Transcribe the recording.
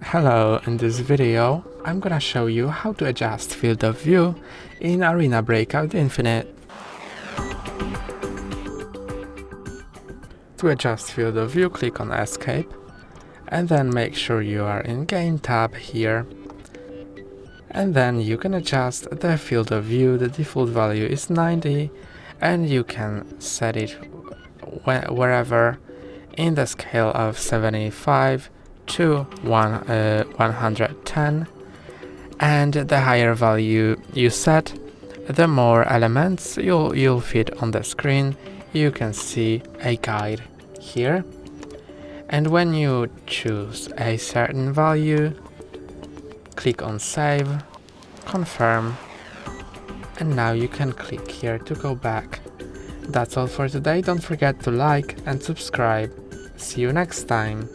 Hello, in this video I'm gonna show you how to adjust field of view in Arena Breakout Infinite. To adjust field of view, click on Escape and then make sure you are in Game tab here. And then you can adjust the field of view. The default value is 90 and you can set it wherever in the scale of 75 to 110, and the higher value you set, the more elements you'll fit on the screen. You can see a guide here, and when you choose a certain value, click on Save, Confirm, and now you can click here to go back. That's all for today. Don't forget to like and subscribe. See you next time.